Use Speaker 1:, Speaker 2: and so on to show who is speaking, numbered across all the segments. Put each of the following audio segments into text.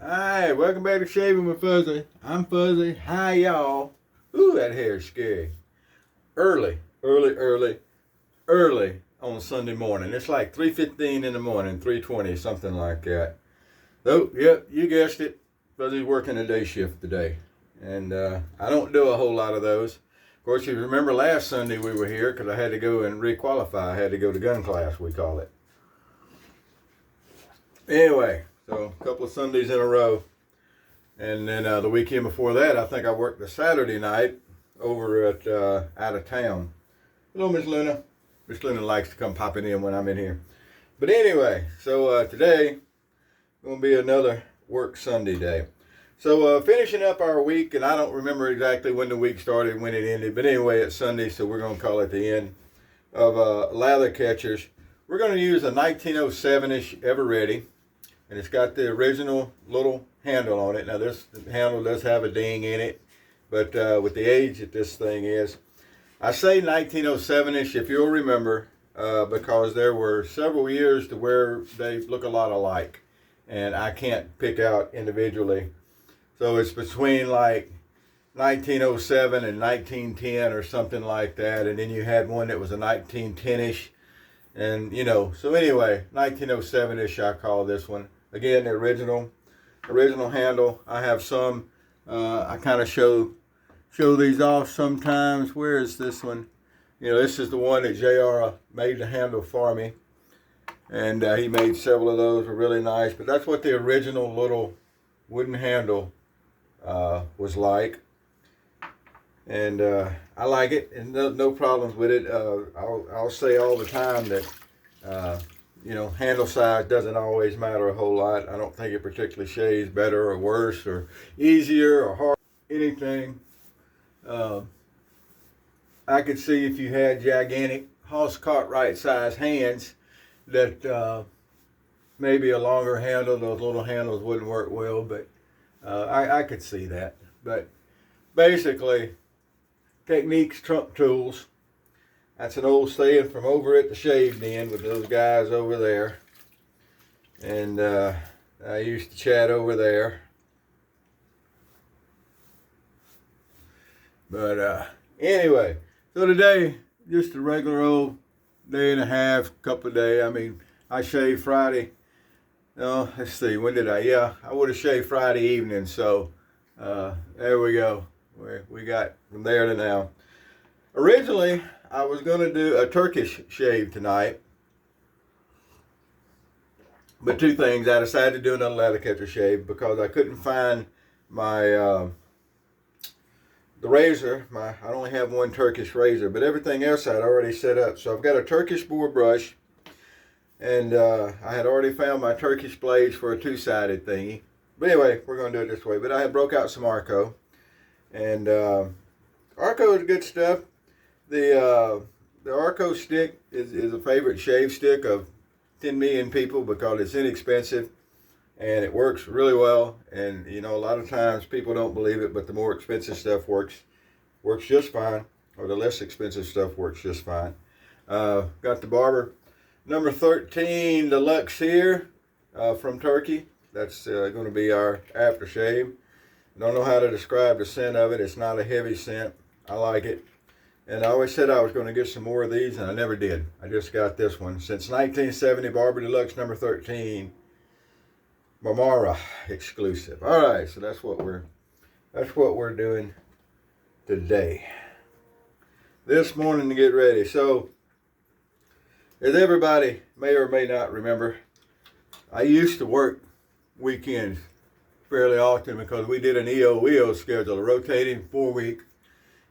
Speaker 1: Alright, welcome back to Shaving with Fuzzy. I'm Fuzzy. Hi, y'all. Ooh, that hair is scary. Early on Sunday morning. It's like 3:15 in the morning, 3:20, something like that. Oh, yep, you guessed it. Fuzzy's working a day shift today. And I don't do a whole lot of those. Of course, you remember last Sunday we were here because I had to go and requalify. I had to go to gun class, we call it. Anyway, so a couple of Sundays in a row. And then the weekend before that, I think I worked the Saturday night over at out of town. Hello, Miss Luna. Miss Luna likes to come popping in when I'm in here. But anyway, so today going to be another work Sunday day. So finishing up our week, and I don't remember exactly when the week started, when it ended. But anyway, it's Sunday, so we're going to call it the end of lather catchers. We're going to use a 1907-ish Ever Ready. And it's got the original little handle on it. Now this handle does have a ding in it, but with the age that this thing is, I say 1907-ish if you'll remember, because there were several years to where they look a lot alike, and I can't pick out individually. So it's between like 1907 and 1910 or something like that, and then you had one that was a 1910-ish, and you know. So anyway, 1907-ish I call this one. Again, the original handle. I have some. I kind of show these off sometimes. Where is this one? You know, this is the one that JR made the handle for me, and he made several of those. Were really nice. But that's what the original little wooden handle was like, and I like it, and no problems with it. I'll say all the time that. You know, handle size doesn't always matter a whole lot. I don't think it particularly shaves better or worse or easier or hard, anything. I could see if you had gigantic Hoss Cartwright size hands that maybe a longer handle, those little handles wouldn't work well, but I could see that. But basically, techniques trump tools. That's an old saying from over at the Shave Den with those guys over there. And I used to chat over there. But anyway, so today, just a regular old day and a half, couple of days. I mean, I shaved Friday. No, let's see, when did I? Yeah, I would have shaved Friday evening. So there we go. We got from there to now. Originally, I was going to do a Turkish shave tonight, but two things. I decided to do another lather catcher shave because I couldn't find my the razor. I only have one Turkish razor, but everything else I'd already set up. So I've got a Turkish boar brush, and I had already found my Turkish blades for a two-sided thingy. But anyway, we're going to do it this way. But I had broke out some ARKO, and ARKO is good stuff. The ARKO stick is a favorite shave stick of 10 million people because it's inexpensive and it works really well. And you know, a lot of times people don't believe it, but the more expensive stuff works just fine, or the less expensive stuff works just fine. Got the Barber number 13 Deluxe here from Turkey. That's going to be our aftershave. Don't know how to describe the scent of it. It's not a heavy scent. I like it. And I always said I was going to get some more of these, and I never did. I just got this one. Since 1970, Barber Deluxe number 13, Marmara exclusive. All right, so that's what we're doing today. This morning to get ready. So, as everybody may or may not remember, I used to work weekends fairly often because we did an EO schedule, a rotating 4-week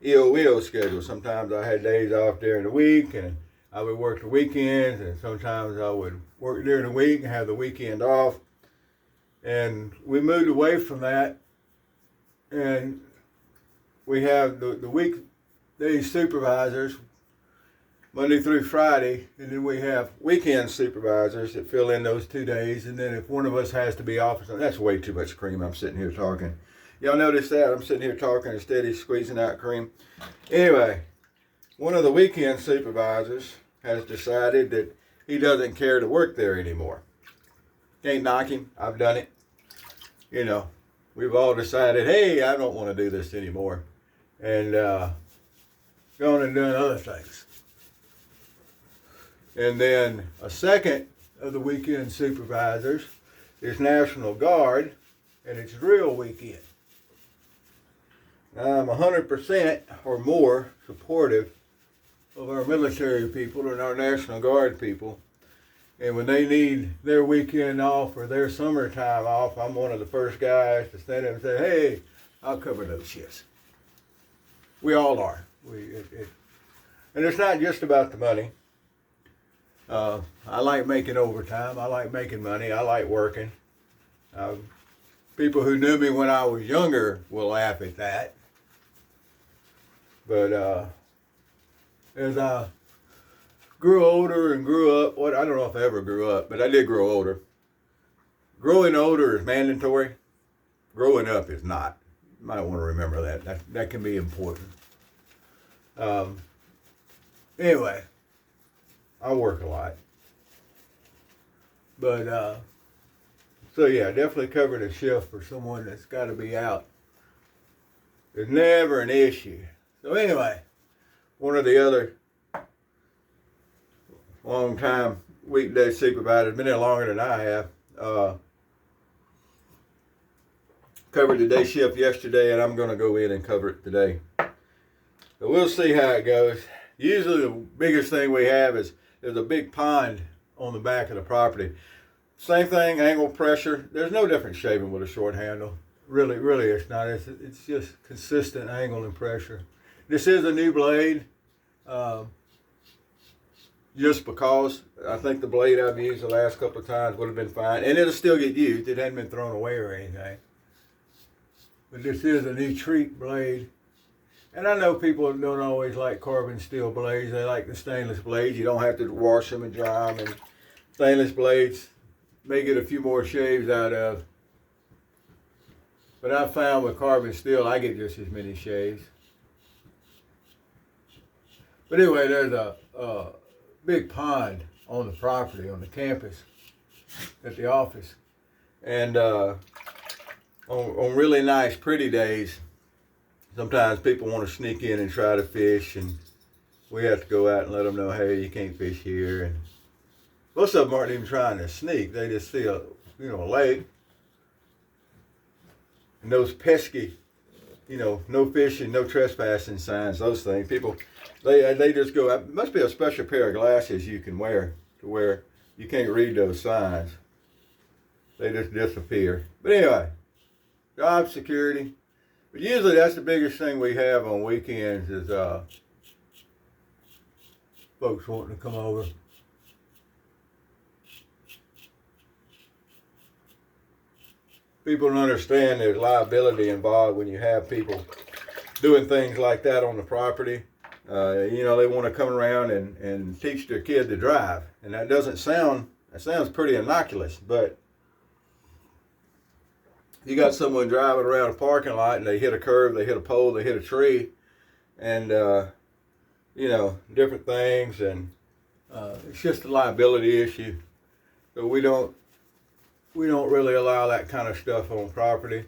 Speaker 1: EO schedule. Sometimes I had days off during the week and I would work the weekends, and sometimes I would work during the week and have the weekend off. And we moved away from that, and we have the weekday supervisors Monday through Friday, and then we have weekend supervisors that fill in those 2 days. And then if one of us has to be off, that's way too much cream. I'm sitting here talking. Y'all notice that? I'm sitting here talking instead of squeezing out cream. Anyway, one of the weekend supervisors has decided that he doesn't care to work there anymore. Can't knock him. I've done it. you know, we've all decided, hey, I don't want to do this anymore. And going and doing other things. And then a second of the weekend supervisors is National Guard, and it's drill weekend. Now, I'm 100% or more supportive of our military people and our National Guard people. And when they need their weekend off or their summertime off, I'm one of the first guys to stand up and say, hey, I'll cover those shifts. We all are. And it's not just about the money. I like making overtime. I like making money. I like working. People who knew me when I was younger will laugh at that. But as I grew older and grew up, I don't know if I ever grew up, but I did grow older. Growing older is mandatory. Growing up is not. You might want to remember that. That can be important. Anyway, I work a lot. But, so yeah, definitely covered a shift for someone that's got to be out. It's never an issue. So anyway, one of the other long-time weekday supervisors, been there longer than I have, covered the day shift yesterday, and I'm going to go in and cover it today. So we'll see how it goes. Usually the biggest thing we have is there's a big pond on the back of the property. Same thing, angle pressure. There's no different shaving with a short handle. Really it's not. It's just consistent angle and pressure. This is a new blade, just because I think the blade I've used the last couple of times would have been fine. And it'll still get used. It hadn't been thrown away or anything. But this is a new treat blade. And I know people don't always like carbon steel blades. They like the stainless blades. You don't have to wash them and dry them. And stainless blades may get a few more shaves out of. But I've found with carbon steel, I get just as many shaves. But anyway, there's a big pond on the property, on the campus, at the office. And on really nice, pretty days, sometimes people want to sneak in and try to fish, and we have to go out and let them know, hey, you can't fish here. And most of them aren't even trying to sneak. They just see a lake. And those pesky, no fishing, no trespassing signs, those things. People, they just go, it must be a special pair of glasses you can wear to where you can't read those signs. They just disappear. But anyway, job security. But usually that's the biggest thing we have on weekends is folks wanting to come over. People don't understand there's liability involved when you have people doing things like that on the property. They want to come around and teach their kid to drive. And that sounds pretty innocuous, but you got someone driving around a parking lot and they hit a curve, they hit a pole, they hit a tree, and, different things. And it's just a liability issue. So we don't really allow that kind of stuff on property.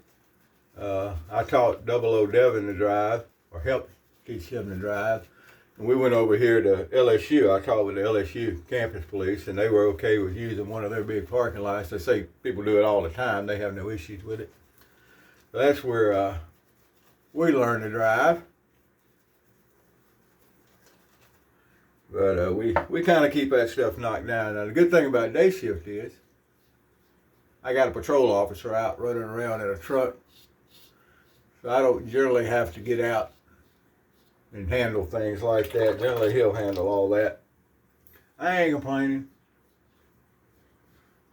Speaker 1: I taught 00 Devin to drive, or helped teach him to drive. And we went over here to LSU. I taught with the LSU campus police, and they were okay with using one of their big parking lots. They say people do it all the time. They have no issues with it. So that's where we learn to drive. But we kind of keep that stuff knocked down. Now, the good thing about day shift is I got a patrol officer out running around in a truck, so I don't generally have to get out and handle things like that. Generally, he'll handle all that. I ain't complaining.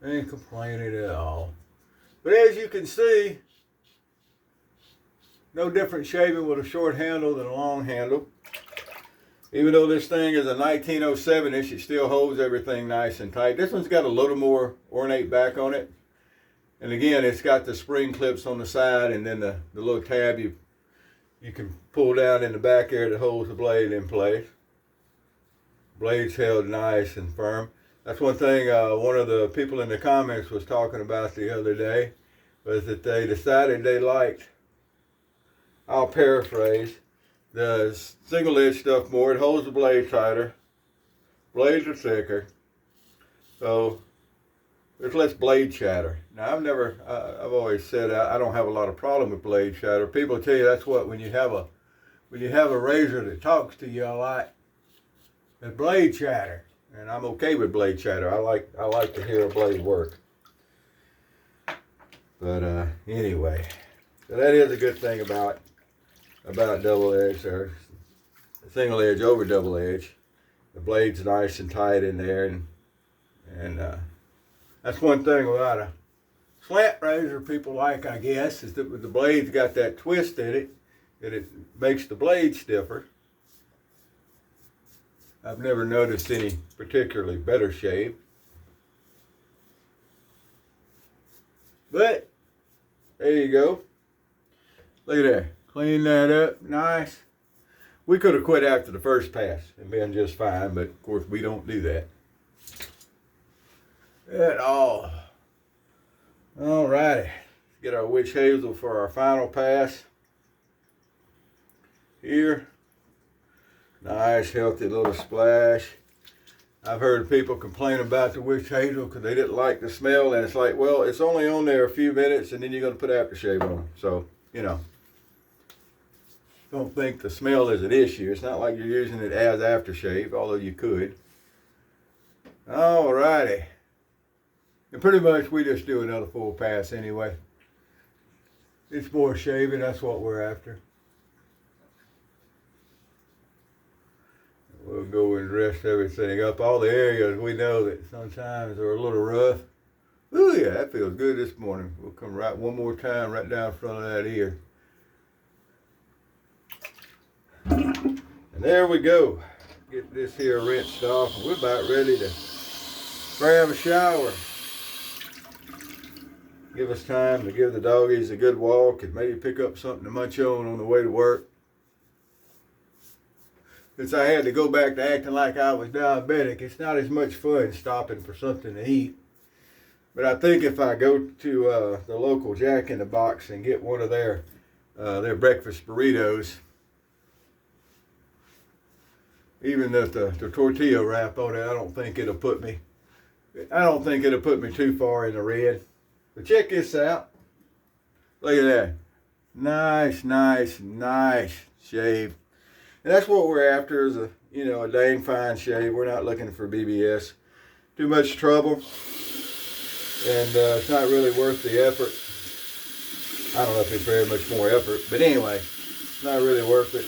Speaker 1: I ain't complaining at all. But as you can see, no different shaving with a short handle than a long handle. Even though this thing is a 1907-ish, it still holds everything nice and tight. This one's got a little more ornate back on it. And again, it's got the spring clips on the side, and then the little tab you can pull down in the back there that holds the blade in place. Blade's held nice and firm. That's one thing one of the people in the comments was talking about the other day. was that they decided they liked, I'll paraphrase, the single edge stuff more. It holds the blade tighter. Blades are thicker. So there's less blade chatter. Now I've always said I don't have a lot of problem with blade chatter. People tell you that's what, when you have a razor that talks to you a lot, it's blade chatter. And I'm okay with blade chatter. I like to hear a blade work. But anyway, so that is a good thing about double edge or single edge over double edge. The blade's nice and tight in there, and that's one thing about a slant razor people like, I guess, is that the blade's got that twist in it, that it makes the blade stiffer. I've never noticed any particularly better shave. But, there you go. Look at that. Clean that up. Nice. We could have quit after the first pass and been just fine, but of course we don't do that at all. Alrighty. Let's get our witch hazel for our final pass. Here. Nice, healthy little splash. I've heard people complain about the witch hazel because they didn't like the smell, and it's like, well, it's only on there a few minutes, and then you're going to put aftershave on. So, you know, don't think the smell is an issue. It's not like you're using it as aftershave, although you could. Alrighty. And pretty much we just do another full pass anyway. It's more shaving, that's what we're after. We'll go and rest everything up. All the areas we know that sometimes are a little rough. Ooh, yeah, that feels good this morning. We'll come right one more time right down in front of that ear. And there we go. Get this here rinsed off. We're about ready to grab a shower. Give us time to give the doggies a good walk and maybe pick up something to munch on the way to work. Since I had to go back to acting like I was diabetic, it's not as much fun stopping for something to eat. But I think if I go to the local Jack in the Box and get one of their breakfast burritos, even the tortilla wrap on it, I don't think it'll put me too far in the red. But check this out. Look at that. Nice, nice, nice shave. And that's what we're after, is a dang fine shave. We're not looking for BBS. Too much trouble. And it's not really worth the effort. I don't know if it's very much more effort. But anyway, it's not really worth it.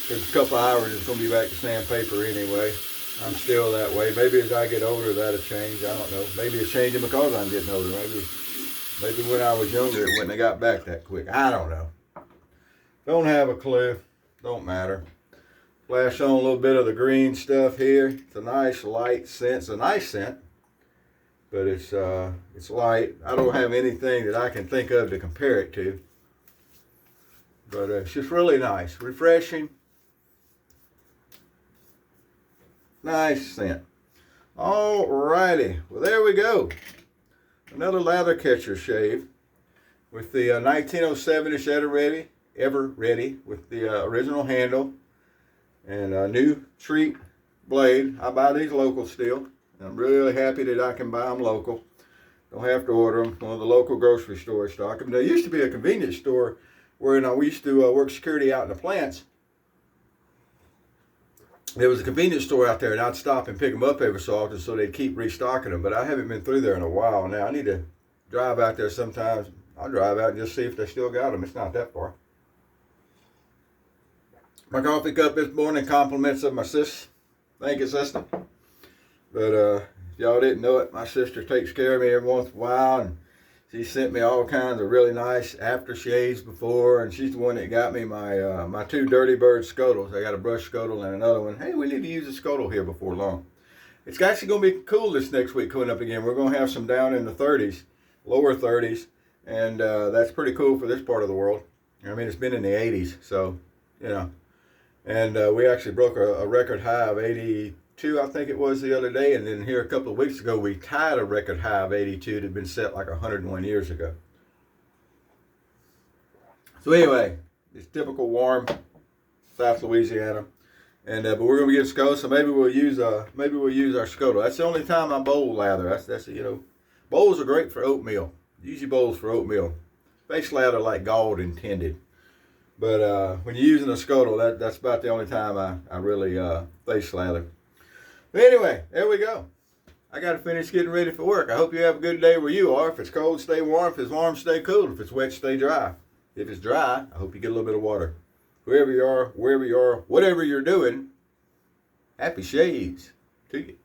Speaker 1: Because a couple hours it's going to be back to sandpaper anyway. I'm still that way. Maybe as I get older that'll change. I don't know. Maybe it's changing because I'm getting older. Maybe when I was younger it wouldn't have got back that quick. I don't know. Don't have a clue. Don't matter. Flash on a little bit of the green stuff here. It's a nice light scent. It's a nice scent, but it's light. I don't have anything that I can think of to compare it to, but it's just really nice, refreshing, nice scent. Alrighty, well there we go. Another lather catcher shave with the 1907-ish Ever Ready with the original handle and a new treat blade. I buy these local still. I'm really happy that I can buy them local. Don't have to order them. One of the local grocery stores stock them. There used to be a convenience store where we used to work security out in the plants. There was a convenience store out there, and I'd stop and pick them up every so often so they'd keep restocking them. But I haven't been through there in a while now. I need to drive out there sometimes. I'll drive out and just see if they still got them. It's not that far. My coffee cup this morning, compliments of my sis. Thank you, sister. But if y'all didn't know it, my sister takes care of me every once in a while, and she sent me all kinds of really nice aftershaves before, and she's the one that got me my two Dirty Bird Scotals. I got a brush Scotal and another one. Hey, we need to use a Scotal here before long. It's actually going to be cool this next week coming up again. We're going to have some down in the 30s, lower 30s, and that's pretty cool for this part of the world. I mean, it's been in the 80s, so, And we actually broke a record high of 83 82, I think it was the other day, and then here a couple of weeks ago we tied a record high of 82 that had been set like 101 years ago. So anyway, it's typical warm South Louisiana, and but we're gonna get SCO, so maybe we'll use our SCOTO. That's the only time I bowl lather. That's bowls are great for oatmeal. Use your bowls for oatmeal. Face lather like God intended. But when you're using a SCOTO, that's about the only time I really face lather. But anyway, there we go. I got to finish getting ready for work. I hope you have a good day where you are. If it's cold, stay warm. If it's warm, stay cool. If it's wet, stay dry. If it's dry, I hope you get a little bit of water. Wherever you are, whatever you're doing, happy shades to you.